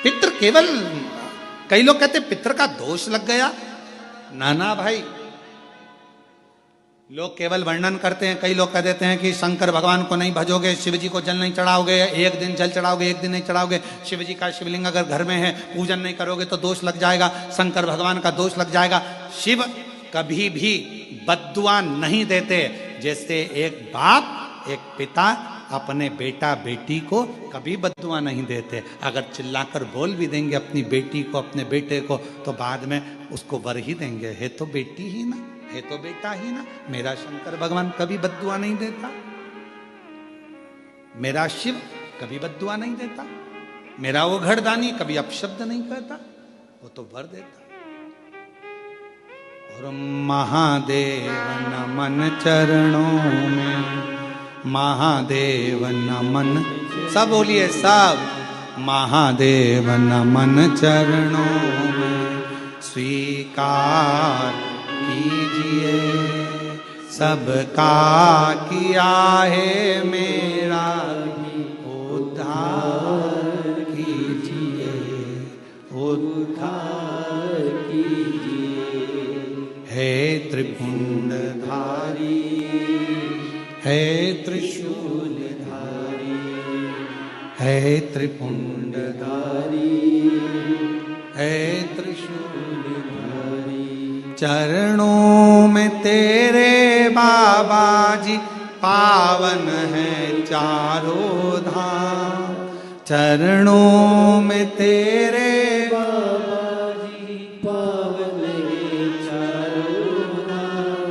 पितृ केवल, कई लोग कहते पितृ का दोष लग गया। ना ना भाई, लोग केवल वर्णन करते हैं। कई लोग कह देते हैं कि शंकर भगवान को नहीं भजोगे, शिव जी को जल नहीं चढ़ाओगे, एक दिन जल चढ़ाओगे एक दिन नहीं चढ़ाओगे, शिव जी का शिवलिंग अगर घर में है पूजन नहीं करोगे तो दोष लग जाएगा, शंकर भगवान का दोष लग जाएगा। शिव कभी भी बद्दुआ नहीं देते। जैसे एक बाप एक पिता अपने बेटा बेटी को कभी बद्दुआ नहीं देते। अगर चिल्लाकर बोल भी देंगे अपनी बेटी को अपने बेटे को तो बाद में उसको वर ही देंगे, है तो बेटी ही ना, है तो बेटा ही ना। मेरा शंकर भगवान कभी बद्दुआ नहीं देता, मेरा शिव कभी बद्दुआ नहीं देता, मेरा वो घड़दानी कभी अपशब्द नहीं कहता, वो तो वर देता। और महादेव नमन चरणों में, महादेव नमन, सब बोलिए सब, महादेव नमन चरणों में स्वीकार कीजिए, सबका किया है मेरा उद्धार कीजिए, उद्धार कीजिए। हे त्रिपुंडधारी, हे त्रिशूलधारी, हे त्रिपुंडधारी, हे त्रिशूलधारी। चरणों में तेरे बाबा जी पावन है चारों धाम, चरणों में तेरे बाबा जी पावन है चारों धाम।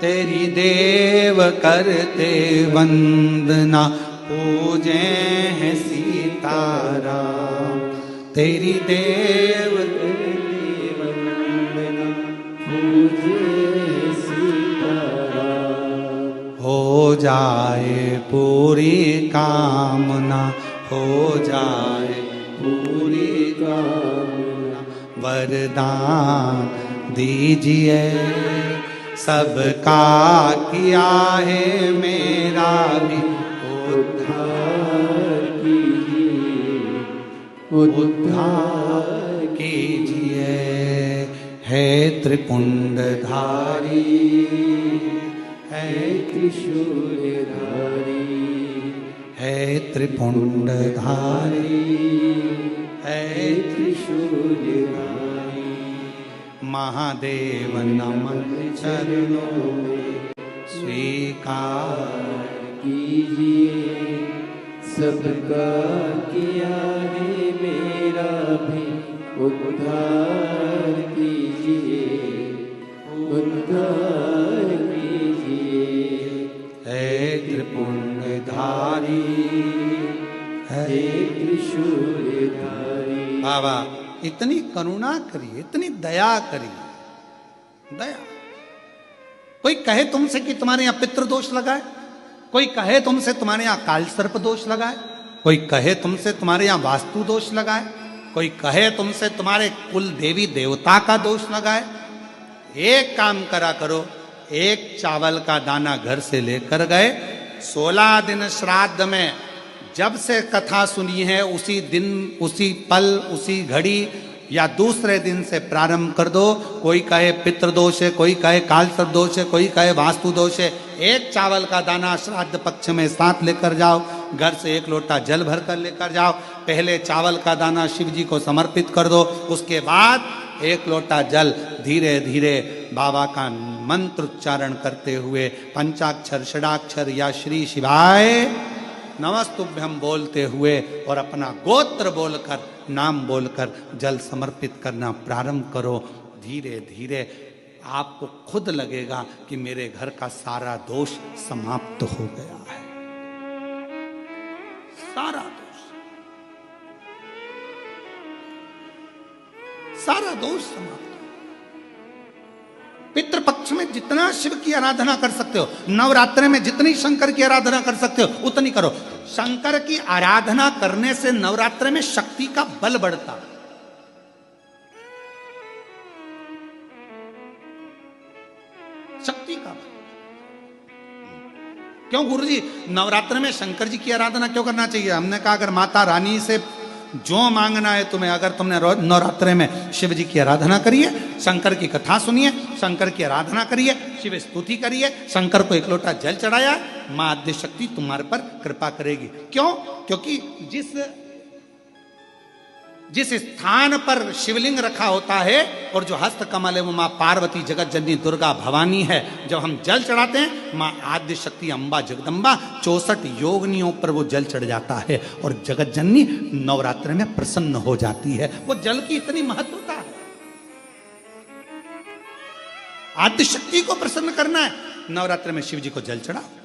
तेरी देव करते वंदना पूजे हैं सीताराम, तेरी देव करते वंदना पूजे हैं सीताराम। हो जाए पूरी कामना, हो जाए पूरी कामना, वरदान दीजिए, सबका किया है मेरा भी उद्धार कीजिए, उद्धार कीजिए। हे त्रिपुंडधारी, हे त्रिशूलधारी, हे त्रिपुंडधारी, हे त्रिशूलधारी। महादेव नमन चरणों में स्वीकार कीजिए, सबका किया है मेरा भी उद्धार कीजिए, उद्धार कीजिए। हे त्रिपुंडधारी, हे त्रिशूलधारी। बाबा इतनी करुणा करिए, इतनी दया करिए, दया। कोई कहे तुमसे कि तुम्हारे यहाँ पितृदोष लगा है, कोई कहे तुमसे तुम्हारे यहाँ काल सर्प दोष लगा है, कोई कहे तुमसे तुम्हारे यहाँ वास्तु दोष लगा है, कोई कहे तुमसे तुम्हारे कुल देवी देवता का दोष लगा है। एक काम करा करो, एक चावल का दाना घर से लेकर गए, 16 दिन श्राद्ध में जब से कथा सुनी है उसी दिन, उसी पल, उसी घड़ी या दूसरे दिन से प्रारंभ कर दो। कोई कहे पितृदोष है, कोई कहे कालसर्प दोष है, कोई कहे वास्तु दोष है। एक चावल का दाना श्राद्ध पक्ष में साथ लेकर जाओ, घर से एक लोटा जल भर कर लेकर जाओ। पहले चावल का दाना शिव जी को समर्पित कर दो, उसके बाद एक लोटा जल धीरे धीरे बाबा का मंत्र उच्चारण करते हुए पंचाक्षर षडाक्षर या श्री शिवाय नमस्तुभ्यं बोलते हुए और अपना गोत्र बोलकर, नाम बोलकर जल समर्पित करना प्रारंभ करो। धीरे धीरे आपको खुद लगेगा कि मेरे घर का सारा दोष समाप्त हो गया है, सारा दोष, सारा दोष समाप्त। पितृपक्ष में जितना शिव की आराधना कर सकते हो, नवरात्रि में जितनी शंकर की आराधना कर सकते हो उतनी करो। शंकर की आराधना करने से नवरात्रि में शक्ति का बल बढ़ता। शक्ति का बल। क्यों गुरुजी नवरात्र में शंकर जी की आराधना क्यों करना चाहिए? हमने कहा अगर माता रानी से जो मांगना है तुम्हें। अगर तुमने नवरात्रे में शिव जी की आराधना करिए, शंकर की कथा सुनिए, शंकर की आराधना करिए, शिव स्तुति करिए, शंकर को एक लोटा जल चढ़ाया, मां आद्य शक्ति तुम्हारे पर कृपा करेगी। क्यों? क्योंकि जिस स्थान पर शिवलिंग रखा होता है और जो हस्त कमल है वो मां पार्वती, जगत जननी, दुर्गा, भवानी है। जब हम जल चढ़ाते हैं, मां आद्य शक्ति, अंबा, जगदम्बा, 64 योगनियों पर वो जल चढ़ जाता है और जगत जननी नवरात्र में प्रसन्न हो जाती है। वो जल की इतनी महत्वता है। आद्य शक्ति को प्रसन्न करना है, नवरात्र में शिव जी को जल चढ़ाओ।